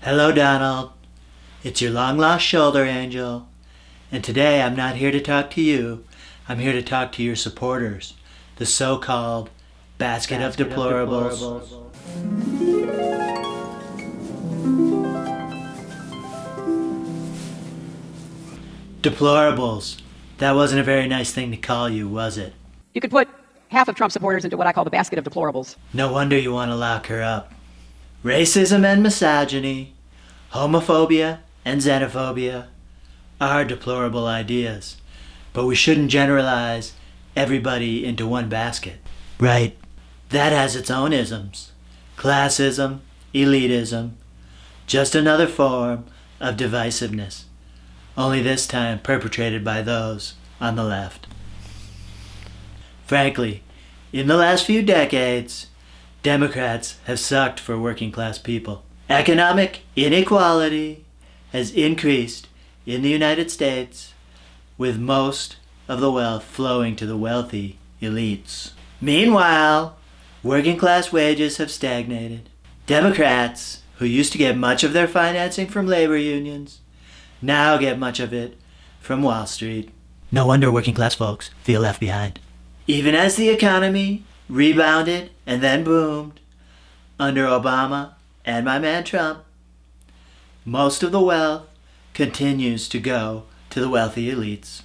Hello, Donald. It's your long-lost shoulder angel. And today I'm not here to talk to you. I'm here to talk to your supporters, the so-called Basket of Deplorables. Deplorables. That wasn't a very nice thing to call you, was it? You could put half of Trump supporters into what I call the basket of deplorables. No wonder you want to lock her up. Racism and misogyny, homophobia and xenophobia are deplorable ideas, but we shouldn't generalize everybody into one basket. Right. That has its own isms. Classism, elitism, just another form of divisiveness, only this time perpetrated by those on the left. Frankly, in the last few decades, Democrats have sucked for working class people. Economic inequality has increased in the United States, with most of the wealth flowing to the wealthy elites. Meanwhile, working class wages have stagnated. Democrats, who used to get much of their financing from labor unions, now get much of it from Wall Street. No wonder working class folks feel left behind. Even as the economy rebounded and then boomed under Obama and my man Trump, most of the wealth continues to go to the wealthy elites.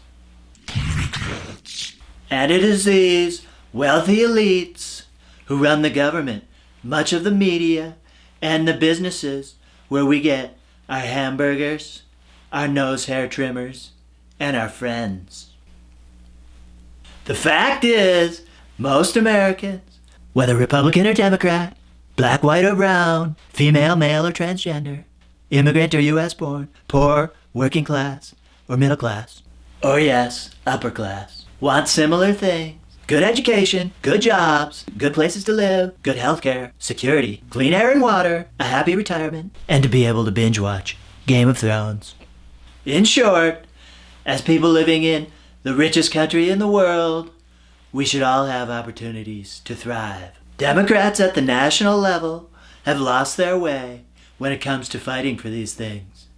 And it is these wealthy elites who run the government, much of the media, and the businesses where we get our hamburgers, our nose hair trimmers, and our friends. The fact is, most Americans, whether Republican or Democrat, black, white, or brown, female, male, or transgender, immigrant or U.S. born, poor, working class, or middle class, or yes, upper class, want similar things. Good education, good jobs, good places to live, good healthcare, security, clean air and water, a happy retirement, and to be able to binge watch Game of Thrones. In short, as people living in the richest country in the world, we should all have opportunities to thrive. Democrats at the national level have lost their way when it comes to fighting for these things.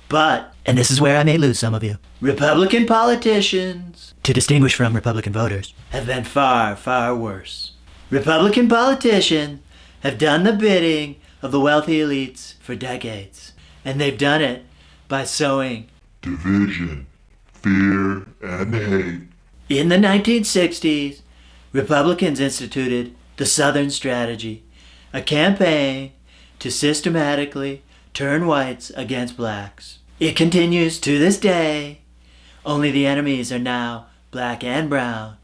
But, and this is where I may lose some of you, Republican politicians, to distinguish from Republican voters, have been far, far worse. Republican politicians have done the bidding of the wealthy elites for decades, and they've done it by sowing division, fear, and hate. In the 1960s, Republicans instituted the Southern Strategy, a campaign to systematically turn whites against blacks. It continues to this day, only the enemies are now black and brown,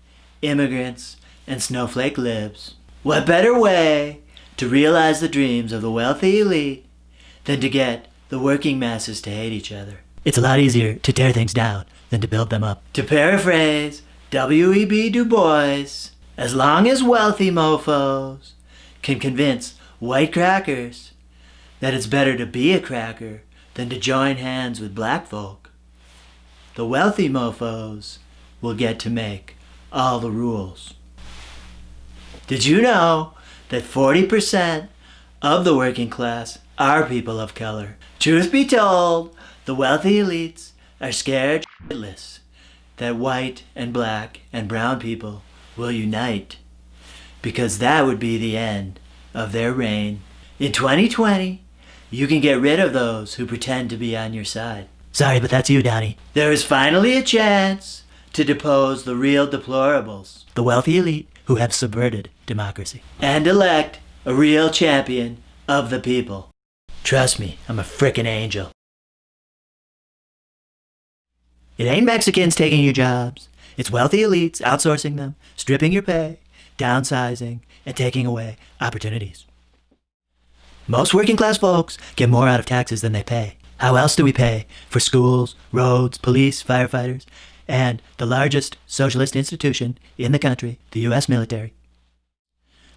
immigrants, and snowflake libs. What better way to realize the dreams of the wealthy elite than to get the working masses to hate each other? It's a lot easier to tear things down than to build them up. To paraphrase W.E.B. Du Bois, as long as wealthy mofos can convince white crackers that it's better to be a cracker than to join hands with black folk, the wealthy mofos will get to make all the rules. Did you know that 40% of the working class are people of color? Truth be told, the wealthy elites are scared shitless that white and black and brown people will unite, because that would be the end of their reign. In 2020, you can get rid of those who pretend to be on your side. Sorry, but that's you, Donnie. There is finally a chance to depose the real deplorables, the wealthy elite who have subverted democracy, and elect a real champion of the people. Trust me, I'm a frickin' angel. It ain't Mexicans taking your jobs. It's wealthy elites outsourcing them, stripping your pay, downsizing, and taking away opportunities. Most working class folks get more out of taxes than they pay. How else do we pay for schools, roads, police, firefighters, and the largest socialist institution in the country, the U.S. military?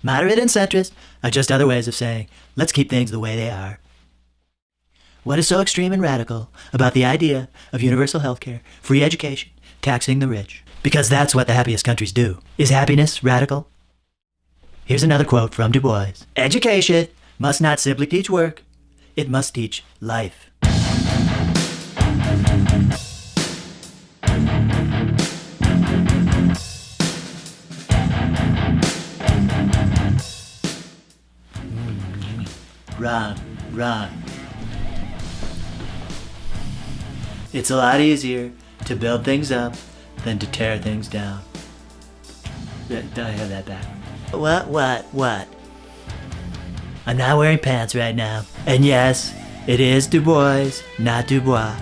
Moderate and centrist are just other ways of saying, let's keep things the way they are. What is so extreme and radical about the idea of universal health care, free education, taxing the rich? Because that's what the happiest countries do. Is happiness radical? Here's another quote from Du Bois. Education must not simply teach work. It must teach life. Wrong. It's a lot easier to build things up than to tear things down. I have that back. What? I'm not wearing pants right now. And yes, it is Du Bois, not Dubois.